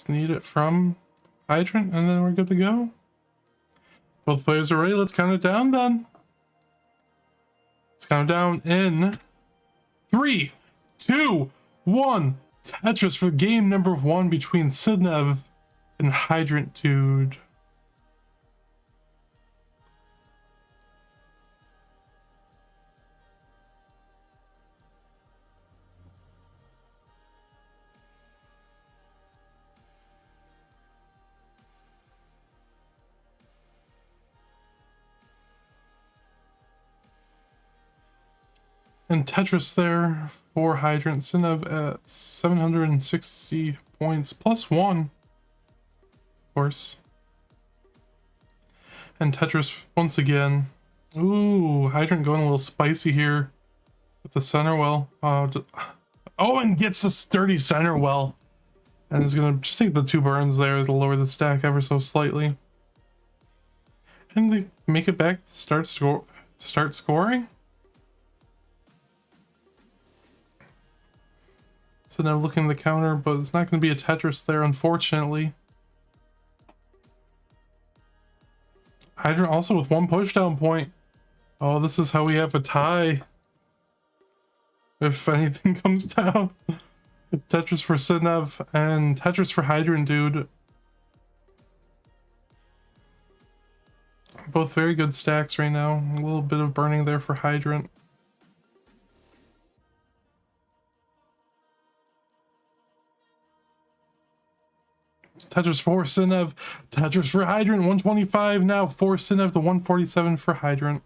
Just need it from Hydrant, and then we're good to go. Both players are ready. Let's count it down then. Let's count it down in 3, 2, 1. Tetris for game number 1 between Sidnev and Hydrant Dude. And Tetris there for Hydrant. Sidnev at 760 points, +1, of course. And Tetris once again. Ooh, Hydrant going a little spicy here with the center well. Oh, and gets the sturdy center well. And is going to just take the 2 burns there to lower the stack ever so slightly. And they make it back to start scoring. So now looking at the counter, but it's not going to be a Tetris there, unfortunately. Hydrant also with 1 pushdown point. Oh, this is how we have a tie. If anything comes down. Tetris for Sidnev and Tetris for Hydrant Dude. Both very good stacks right now. A little bit of burning there for Hydrant. Tetris for Sidnev, Tetris for Hydrant, 125 now for Sidnev to 147 for Hydrant.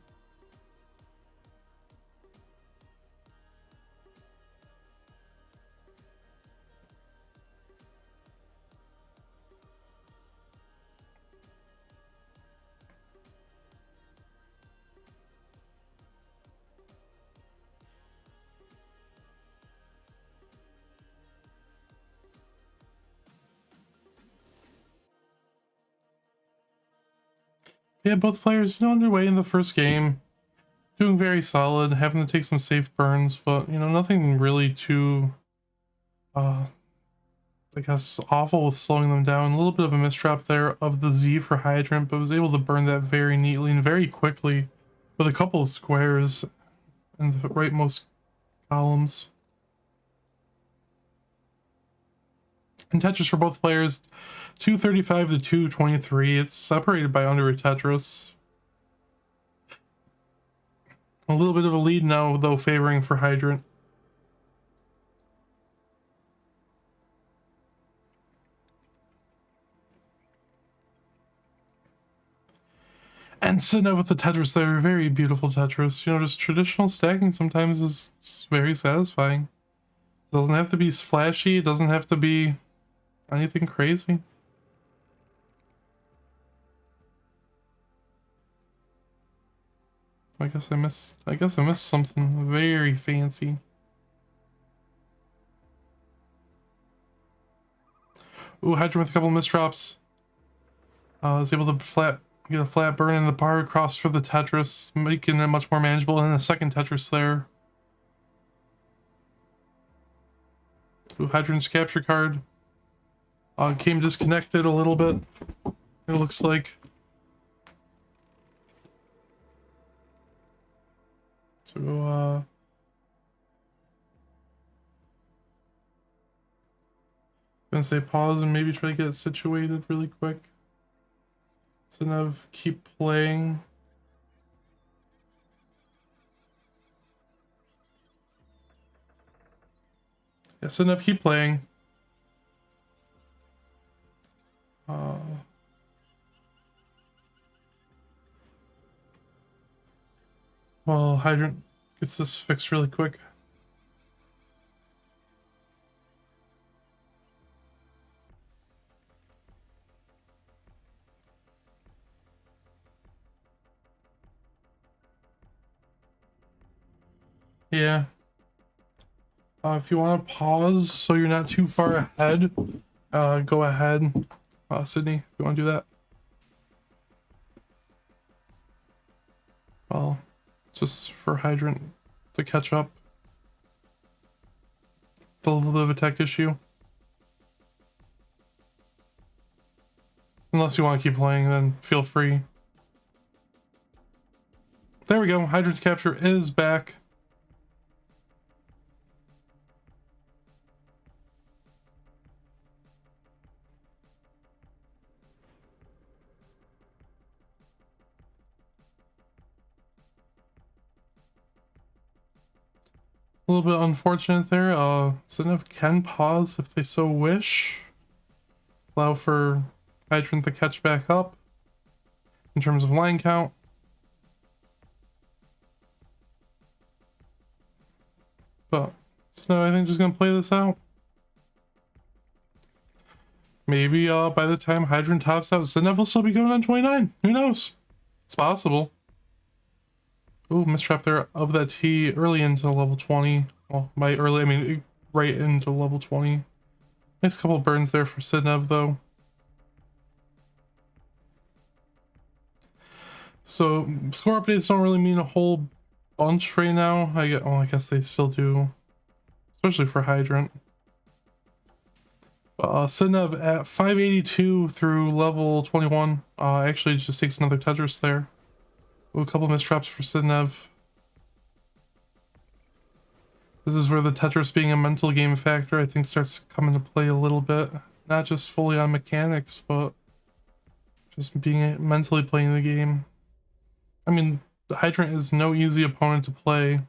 Yeah, both players, underway in the first game. Doing very solid, having to take some safe burns, but, nothing really too, I guess, awful with slowing them down. A little bit of a misdrop there of the Z for Hydrant, but was able to burn that very neatly and very quickly with a couple of squares in the rightmost columns. And Tetris for both players, 235 to 223. It's separated by under a Tetris. A little bit of a lead now, though, favoring for Hydrant. And Sidnev with the Tetris there, very beautiful Tetris. Just traditional stacking sometimes is just very satisfying. It doesn't have to be flashy, it doesn't have to be anything crazy. I guess I missed something very fancy. Ooh, Hydrant with a couple of misdrops. Was able to get a flat burn in the bar across for the Tetris, making it much more manageable. And the second Tetris there. Ooh, Hydrant's capture card. Came disconnected a little bit, it looks like. So, gonna say pause and maybe try to get it situated really quick. Sidnev, keep playing. Yeah, Sidnev, keep playing. Well, Hydrant gets this fixed really quick. Yeah. If you want to pause so you're not too far ahead, go ahead. Sydney, if you want to do that. Well, just for Hydrant to catch up. It's a little bit of a tech issue. Unless you want to keep playing, then feel free. There we go. Hydrant's capture is back. A little bit unfortunate there. Sidnev can pause if they so wish. Allow for Hydrant to catch back up in terms of line count. But so I think just gonna play this out. Maybe by the time Hydrant tops out, Sidnev will still be going on 29. Who knows? It's possible. Ooh, mistrap there of that T early into level 20. Well, by early, I mean right into level 20. Nice couple burns there for Sidnev, though. So, score updates don't really mean a whole bunch right now. I guess they still do. Especially for Hydrant. Sidnev at 582 through level 21. Actually just takes another Tetris there. Ooh, a couple mistraps for Sidnev. This is where the Tetris being a mental game factor I think starts to come into play a little bit. Not just fully on mechanics, but just being mentally playing the game. I mean, Hydrant is no easy opponent to play.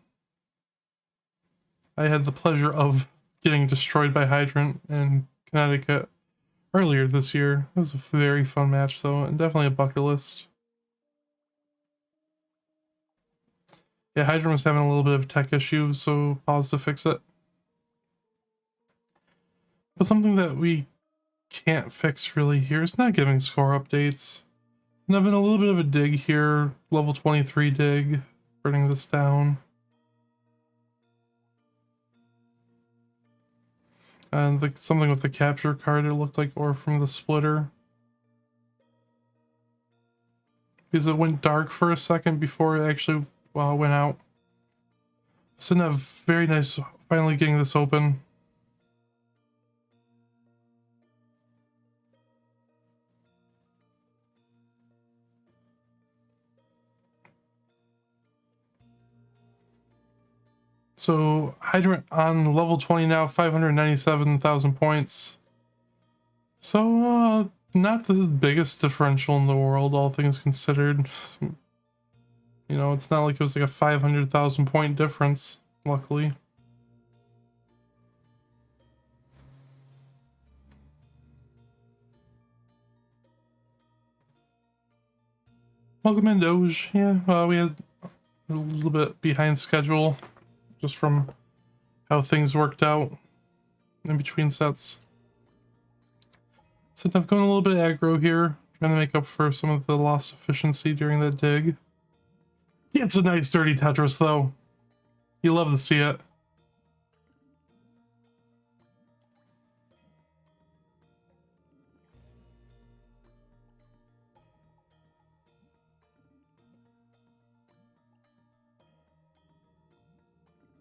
I had the pleasure of getting destroyed by Hydrant in Connecticut earlier this year. It was a very fun match though, and definitely a bucket list. Yeah, Hydrant was having a little bit of tech issues, so pause to fix it. But something that we can't fix really here is not giving score updates. And I've been a little bit of a dig here, level 23 dig, burning this down. And something with the capture card, it looked like, or from the splitter. Because it went dark for a second before it actually went out. Sidnev, very nice, finally getting this open. So Hydrant on level 20 now, 597,000 points. So not the biggest differential in the world, all things considered. You know, it's not like it was like a 500,000 point difference, luckily. Welcome in, Doge. Yeah, we had a little bit behind schedule just from how things worked out in between sets. So I've gone a little bit aggro here, trying to make up for some of the lost efficiency during that dig. Yeah, it's a nice dirty Tetris though. You love to see it.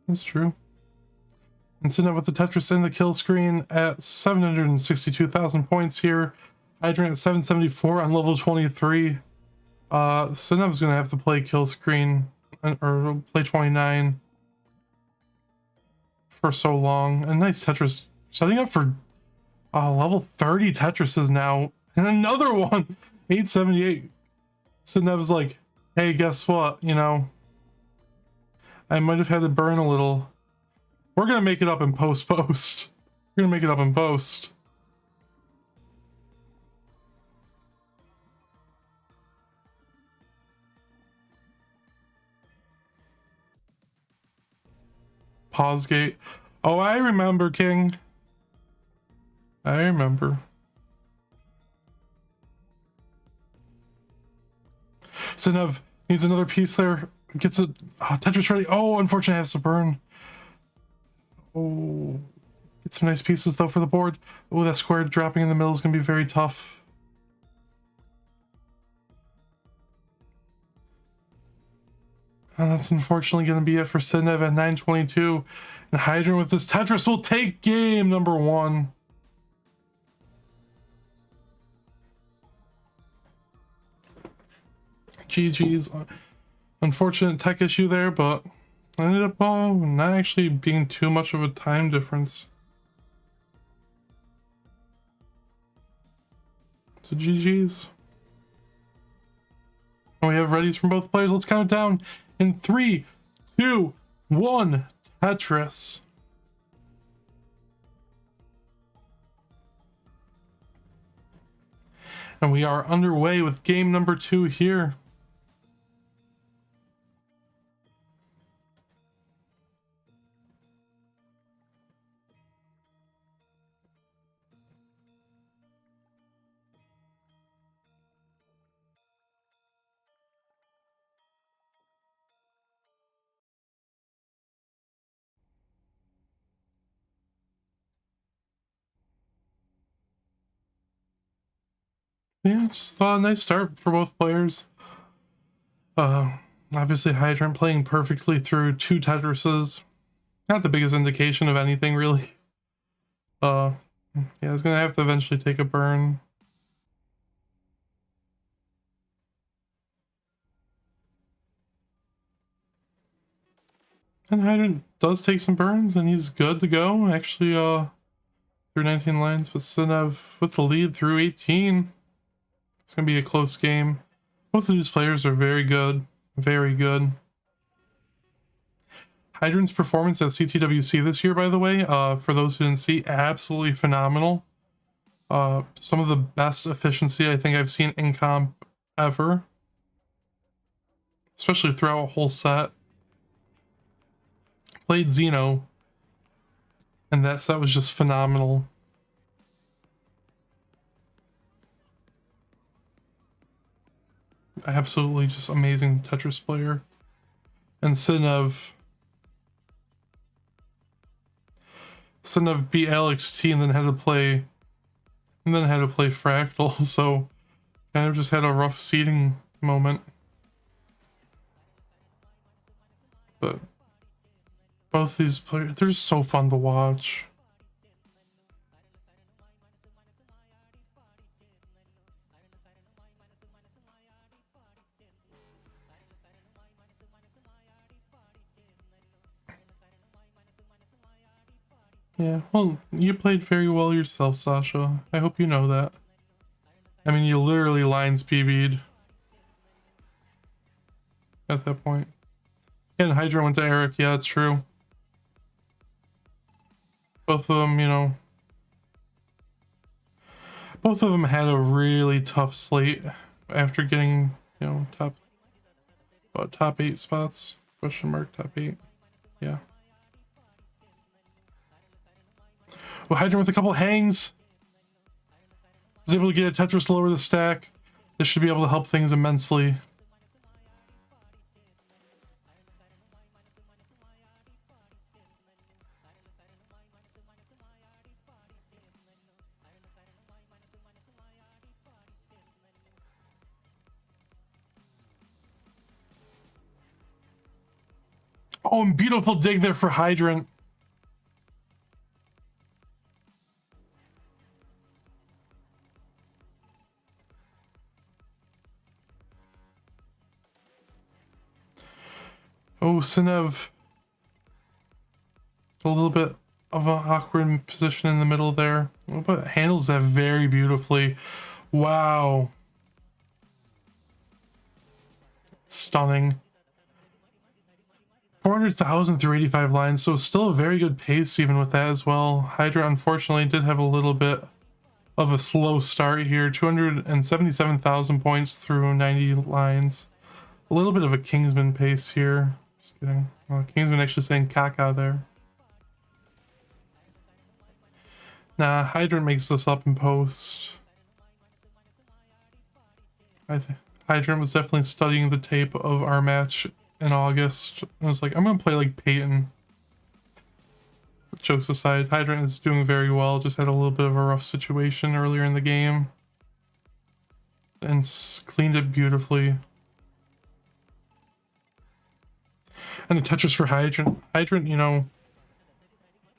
That's true. And Sidnev with the Tetris in the kill screen at 762,000 points here. Hydrant at 774 on level 23. Sidnev's gonna have to play kill screen or play 29 for so long. And nice Tetris, setting up for level 30 Tetrises now, and another one, 878. Sidnev's like, hey, guess what? You know, I might have had to burn a little. We're gonna make it up in post. We're gonna make it up in post. Pause gate. Oh, I remember, King. I remember. Sidnev needs another piece there. Gets it. Tetris ready. Oh, unfortunately, has to burn. Oh, get some nice pieces though for the board. Oh, that square dropping in the middle is gonna be very tough. That's unfortunately gonna be it for Sidnev at 922. And Hydrant with this Tetris will take game number 1. GG's. Unfortunate tech issue there, but ended up not actually being too much of a time difference. So GG's. And we have readies from both players. Let's count it down in 3, 2, 1. Tetris. And we are underway with game number 2 here. Yeah, just a nice start for both players. Obviously Hydrant playing perfectly through 2 Tetrises. Not the biggest indication of anything, really. Yeah, I was gonna have to eventually take a burn. And Hydrant does take some burns, and he's good to go. Actually, through 19 lines, but Sidnev with the lead through 18. It's gonna be a close game. Both of these players are very good. Very good. Hydrant's performance at CTWC this year, by the way, for those who didn't see, absolutely phenomenal. Some of the best efficiency I think I've seen in comp ever. Especially throughout a whole set. Played Xeno, and that set was just phenomenal. Absolutely just amazing Tetris player. And Sidnev beat Alex T and then had to play Fractal, so kind of just had a rough seeding moment. But both these players, they're just so fun to watch. Yeah, well, you played very well yourself, Sasha. I hope you know that. I mean, you literally lines PB'd at that point. And Hydra went to Eric, yeah, it's true. Both of them, you know, both of them had a really tough slate after getting, you know, top 8 spots. Question mark, top 8. Yeah. Well, Hydrant with a couple hangs. Was able to get a Tetris lower the stack. This should be able to help things immensely. Oh, and beautiful dig there for Hydrant. Oh, Sidnev. A little bit of an awkward position in the middle there. But handles that very beautifully. Wow. Stunning. 400,000 through 85 lines, so still a very good pace even with that as well. Hydra unfortunately did have a little bit of a slow start here. 277,000 points through 90 lines. A little bit of a Kingsman pace here. Just kidding. Kingsman actually saying caca there. Nah, Hydrant makes this up in post. Hydrant was definitely studying the tape of our match in August. I was like, I'm gonna play like Peyton. But jokes aside, Hydrant is doing very well. Just had a little bit of a rough situation earlier in the game. And cleaned it beautifully. And the Tetris for Hydrant. Hydrant, you know,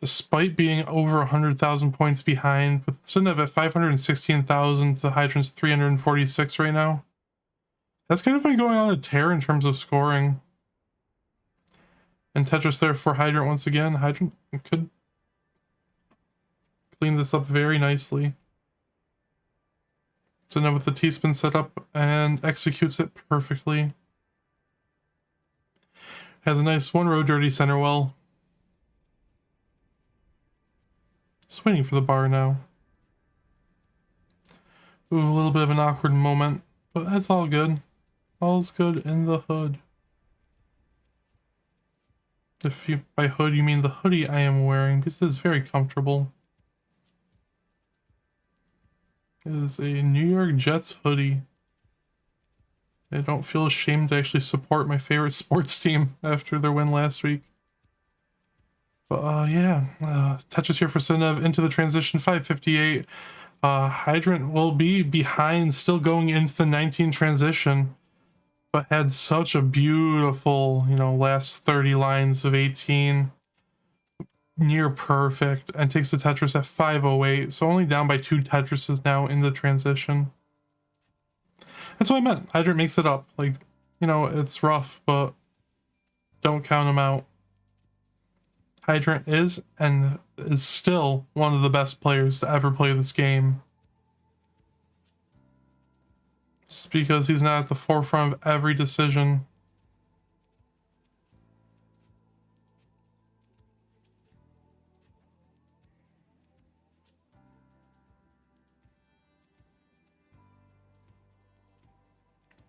despite being over 100,000 points behind, with Sidnev at 516,000, the Hydrant's 346 right now. That's kind of been going on a tear in terms of scoring. And Tetris there for Hydrant once again. Hydrant could clean this up very nicely. So now with the T-spin set up and executes it perfectly. Has a nice one row dirty center well. Just waiting for the bar now. Ooh, a little bit of an awkward moment, but that's all good. All's good in the hood. If you, by hood, you mean the hoodie I am wearing, because it is very comfortable. It is a New York Jets hoodie. I don't feel ashamed to actually support my favorite sports team after their win last week. But yeah, Tetris here for Sidnev into the transition, 5:58. Hydrant will be behind, still going into the 19 transition, but had such a beautiful, last 30 lines of 18. Near perfect, and takes the Tetris at 5:08, so only down by 2 Tetrises now in the transition. That's what I meant. Hydrant makes it up. Like, it's rough, but don't count him out. Hydrant is, and is still, one of the best players to ever play this game. Just because he's not at the forefront of every decision.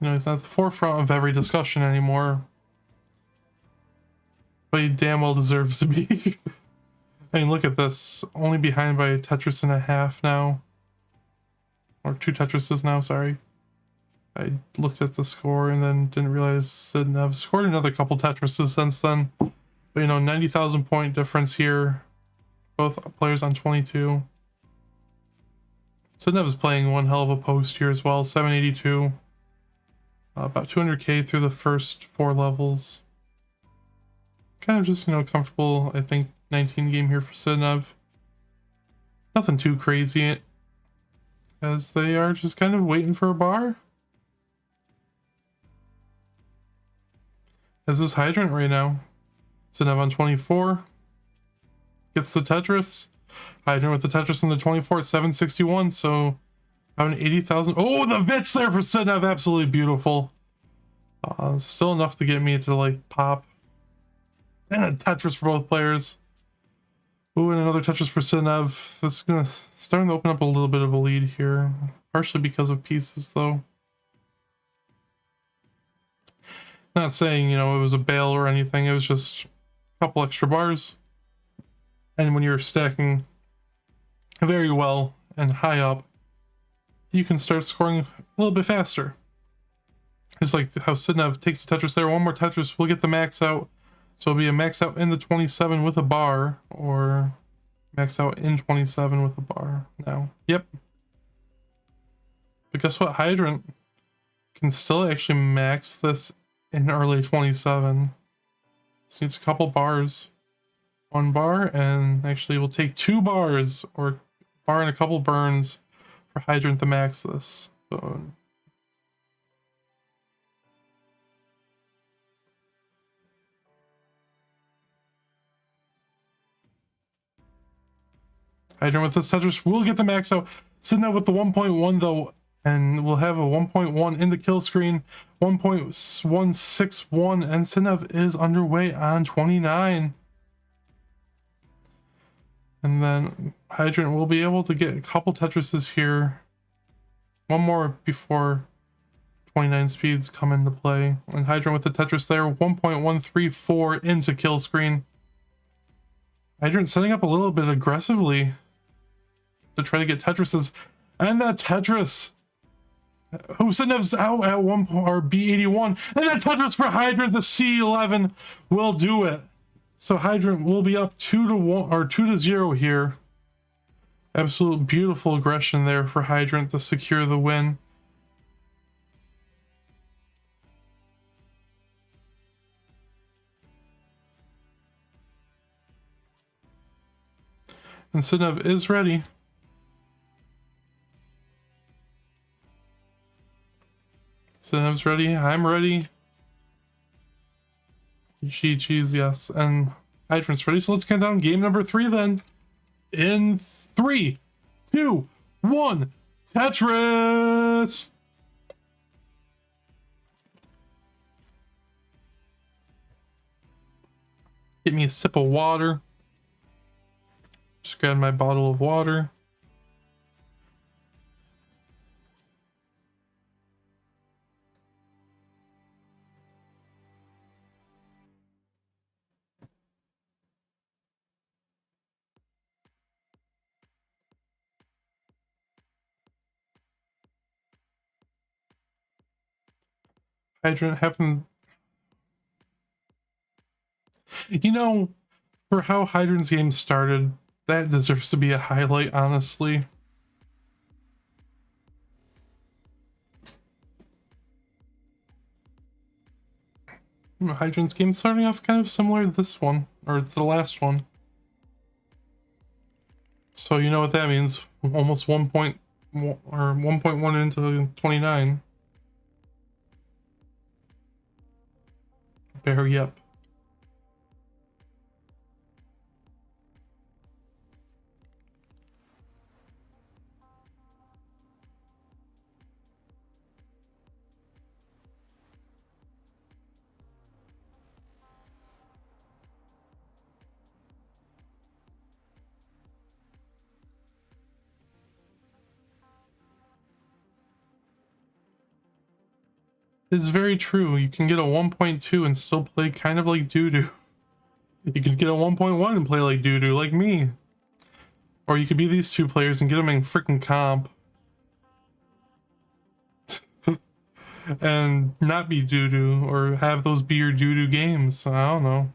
He's not at the forefront of every discussion anymore. But he damn well deserves to be. I mean, look at this. Only behind by a Tetris and a half now. Or 2 Tetrises now, sorry. I looked at the score and then didn't realize Sidnev scored another couple Tetrises since then. But 90,000 point difference here. Both players on 22. Sidnev is playing one hell of a post here as well, 782. About 200k through the first 4 levels. Kind of just, comfortable, I think, 19 game here for Sidnev. Nothing too crazy, as they are just kind of waiting for a bar. As is Hydrant right now. Sidnev on 24. Gets the Tetris. Hydrant with the Tetris in the 24 at 761, so about an 80,000. Oh, the Vits there for Sidnev, absolutely beautiful. Still enough to get me to pop. And a Tetris for both players. Ooh, and another Tetris for Sidnev. This is starting to open up a little bit of a lead here. Partially because of pieces, though. Not saying, it was a bail or anything. It was just a couple extra bars. And when you're stacking very well and high up, you can start scoring a little bit faster. It's like how Sidnev takes the Tetris there. One more Tetris, we'll get the max out. So it'll be a max out in the 27 with a bar, or max out in 27 with a bar now. Yep. But guess what? Hydrant can still actually max this in early 27. Just needs a couple bars. 1 bar, and actually we'll take 2 bars, or bar and a couple burns for Hydrant to max this. So, Hydrant with this Tetris will get the max out. Sidnev with the 1.1 though, and we'll have a 1.1 in the kill screen. 1.161, and Sidnev is underway on 29. And then Hydrant will be able to get a couple Tetrises here. One more before 29 speeds come into play. And Hydrant with the Tetris there, 1.134 into kill screen. Hydrant setting up a little bit aggressively to try to get Tetrises. And that Tetris, who Sidnev's out at B81. And that Tetris for Hydrant, the C11, will do it. So Hydrant will be up 2-1 or 2-0 here. Absolute beautiful aggression there for Hydrant to secure the win. And Sidnev is ready. Sidnev's ready. I'm ready. Cheese, yes. And Hydrant's ready. So let's count down game number 3 then. In 3, 2, 1. Tetris! Get me a sip of water. Just grab my bottle of water. Hydrant happened. You know, for how Hydrant's game started, that deserves to be a highlight, honestly. Hydrant's game starting off kind of similar to this one, or the last one. So you know what that means. Almost 1.1 into 29. Hurry up. It's very true. You can get a 1.2 and still play kind of like doo-doo. You could get a 1.1 and play like doo-doo, like me. Or you could be these two players and get them in freaking comp. And not be doo-doo, or have those be your doo-doo games. I don't know.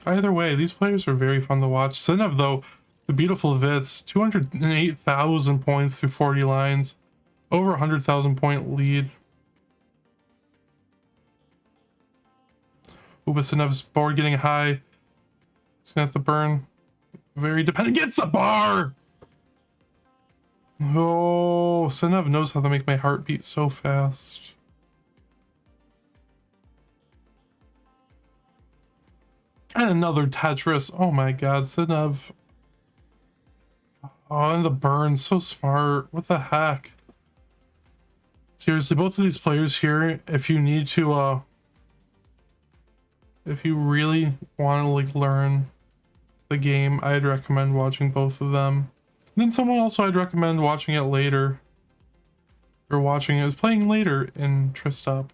Either way, these players are very fun to watch. Sidnev, though, the beautiful Vits, 208,000 points through 40 lines. Over 100,000 point lead. Sidnev's board getting high. He's gonna have to burn. Very dependent. Gets the bar! Oh, Sidnev knows how to make my heart beat so fast. And another Tetris. Oh my god, Sidnev. Oh, and the burn. So smart. What the heck? Seriously, both of these players here, if you need to, if you really want to, like, learn the game, I'd recommend watching both of them. And then someone also I'd recommend watching it later. Or playing later in Tristop.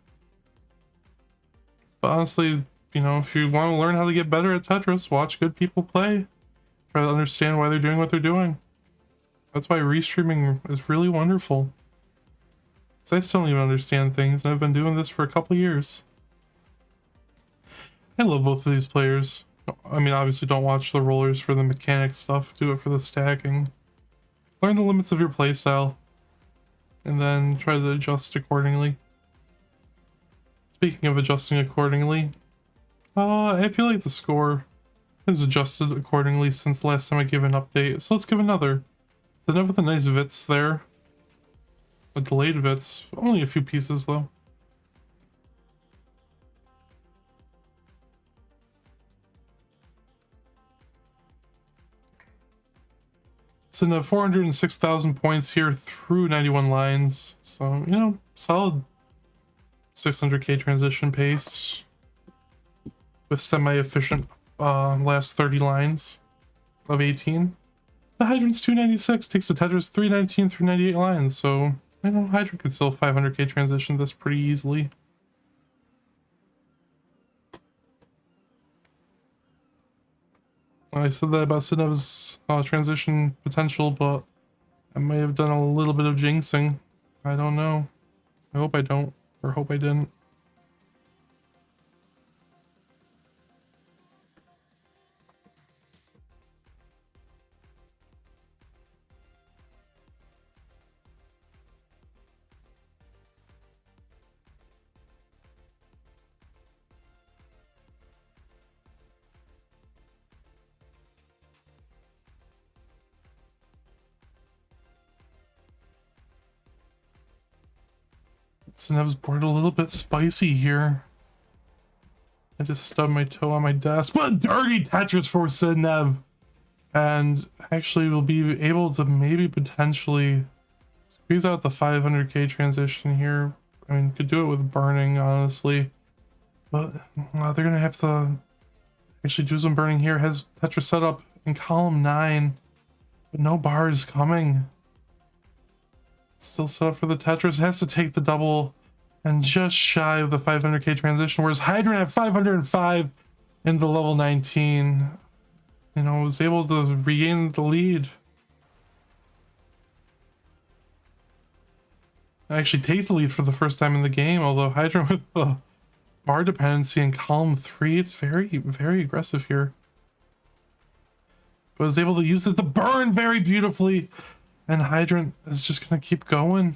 But honestly, you know, if you want to learn how to get better at Tetris, watch good people play. Try to understand why they're doing what they're doing. That's why restreaming is really wonderful. I still don't even understand things, and I've been doing this for a couple years. I love both of these players. I mean, obviously don't watch the rollers for the mechanic stuff, do it for the stacking. Learn the limits of your playstyle, and then try to adjust accordingly. Speaking of adjusting accordingly, I feel like the score has adjusted accordingly since the last time I gave an update, so let's give another. Sidnev with the nice Vits there. A delayed Vits. Only a few pieces, though. Sidnev 406,000 points here through 91 lines. So, you know, solid 600k transition pace. With semi-efficient last 30 lines of 18. The Hydrant's 296 takes the Tetris 319 through 98 lines, so... I know Hydrant can still 500k transition this pretty easily. I said that about Sidnev's transition potential, but I may have done a little bit of jinxing. I don't know. I hope I don't, or hope I didn't. Sidnev's board a little bit spicy here. I just stubbed my toe on my desk, but dirty Tetris for Sidnev. And actually we'll be able to maybe potentially squeeze out the 500k transition here. I mean, could do it with burning, honestly. But they're gonna have to actually do some burning here. Has Tetris set up in column 9, but no bars coming. Still set up for the Tetris. Has to take the double and just shy of the 500k transition, whereas Hydrant at 505 in the level 19, you know, was able to regain the lead. Actually take the lead for the first time in the game, although Hydrant with the bar dependency in column 3, it's very, very aggressive here. But was able to use it to burn very beautifully, and Hydrant is just gonna keep going.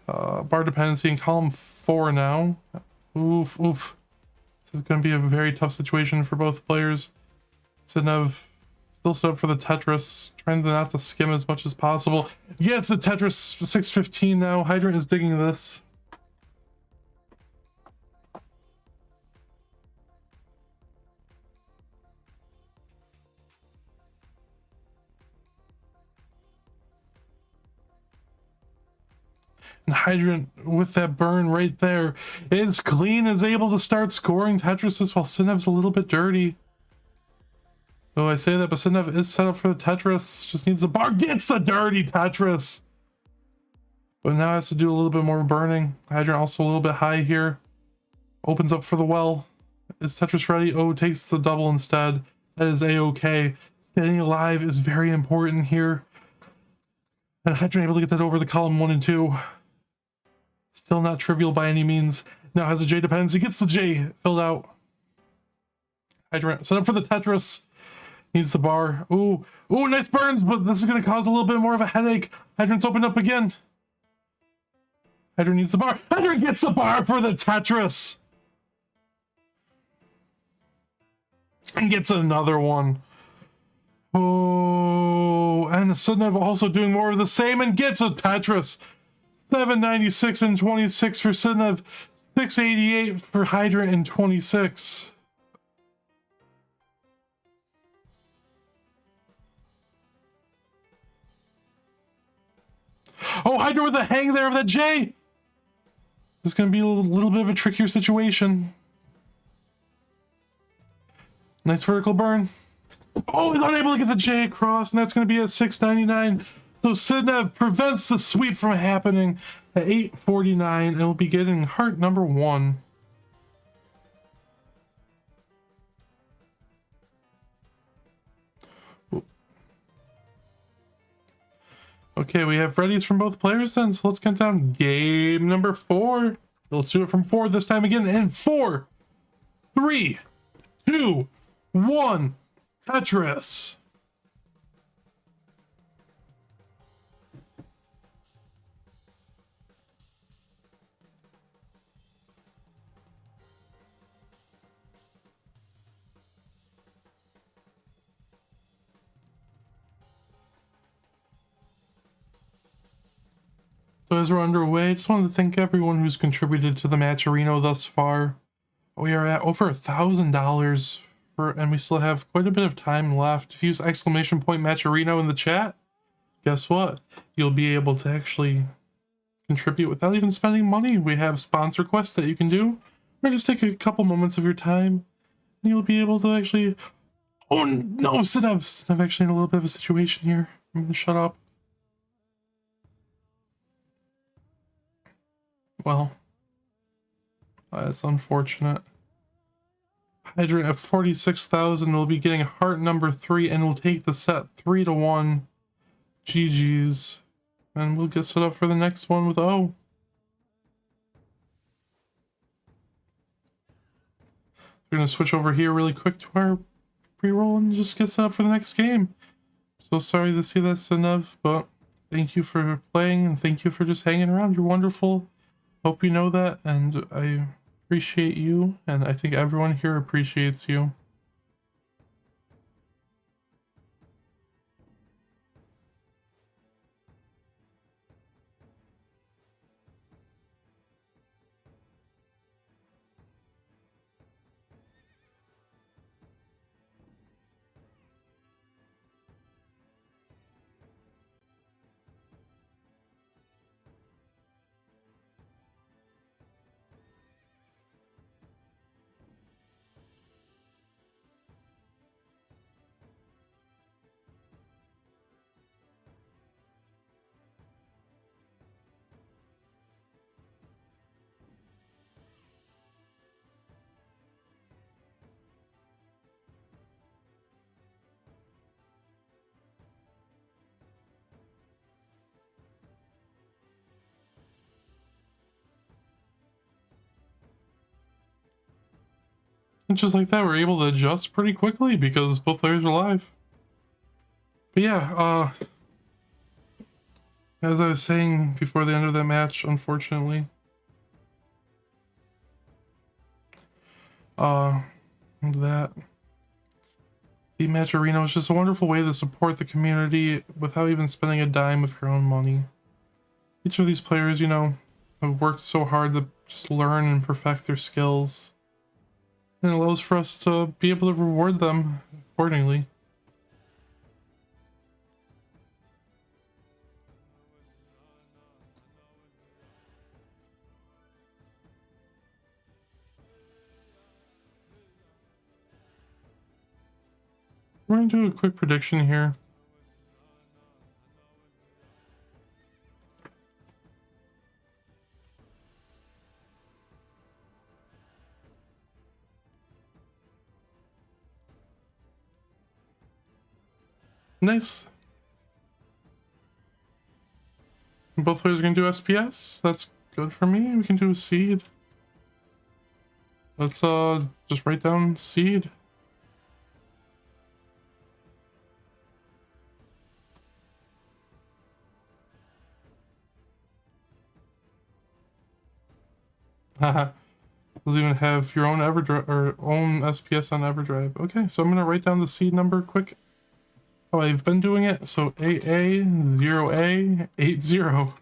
Bar dependency in column 4 now. Oof, oof. This is gonna be a very tough situation for both players. Sidnev still set up for the Tetris, trying to not to skim as much as possible. Yeah, it's the Tetris 615 now. Hydrant is digging this. And Hydrant with that burn right there is clean, is able to start scoring Tetrises while Sidnev's a little bit dirty. Though I say that, but Sidnev is set up for the Tetris. Just needs the bar, gets the dirty Tetris. But now has to do a little bit more burning. Hydrant also a little bit high here. Opens up for the well. Is Tetris ready? Oh, takes the double instead. That is a-okay. Staying alive is very important here. And Hydrant able to get that over the column 1 and 2. Still not trivial by any means. Now has a J dependency, gets the J filled out. Hydrant set up for the Tetris. Needs the bar. Ooh, ooh, nice burns, but this is gonna cause a little bit more of a headache. Hydrant's opened up again. Hydrant needs the bar. Hydrant gets the bar for the Tetris. And gets another one. Oh, and Sidnev also doing more of the same and gets a Tetris. 796 and 26 for Sidnev, 688 for Hydrant and 26. Oh, Hydrant with a hang there of that J. This is going to be a little bit of a trickier situation. Nice vertical burn. Oh, he's unable to get the J across, and that's going to be at 699. So Sidnev prevents the sweep from happening at 849, and will be getting heart number 1. Okay, we have readies from both players then, so let's count down game number 4. Let's do it from 4 this time again, and 4, 3, 2, 1, Tetris. So as we're underway, I just wanted to thank everyone who's contributed to the Matcherino thus far. We are at over $1,000 and we still have quite a bit of time left. If you use exclamation point Matcherino in the chat, guess what? You'll be able to actually contribute without even spending money. We have sponsor quests that you can do, or just take a couple moments of your time and you'll be able to actually... Oh no, Sidnev actually in a little bit of a situation here. I'm gonna shut up. Well, that's unfortunate. Hydrant at 46,000 will be getting heart number 3 and will take the set 3-1. GG's. And we'll get set up for the next one with O. We're going to switch over here really quick to our pre-roll and just get set up for the next game. So sorry to see that, Sidnev, but thank you for playing and thank you for just hanging around. You're wonderful. Hope you know that, and I appreciate you, and I think everyone here appreciates you. And just like that, we're able to adjust pretty quickly because both players are live. But yeah, as I was saying before the end of that match, unfortunately, that the match arena was just a wonderful way to support the community without even spending a dime of your own money. Each of these players, you know, have worked so hard to just learn and perfect their skills. And it allows for us to be able to reward them accordingly. We're going to do a quick prediction here. Nice. Both players are going to do SPS. That's good for me. We can do a seed. Let's just write down seed. Haha. Doesn't even have your own EverDrive or own SPS on EverDrive. Okay, so I'm gonna write down the seed number quick. Oh, I've been doing it. So AA0A80.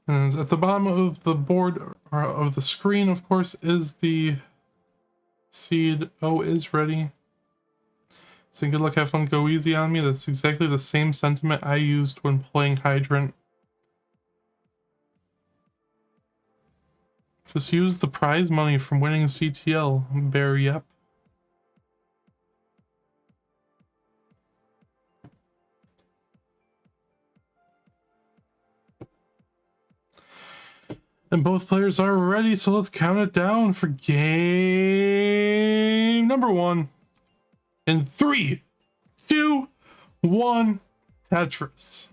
And at the bottom of the board or of the screen, of course, is the seed. O is ready. So good luck, have fun, go easy on me. That's exactly the same sentiment I used when playing Hydrant. Just use the prize money from winning CTL, Bear Yep. And both players are ready, so let's count it down for game number 1. In 3, 2, 1, Tetris.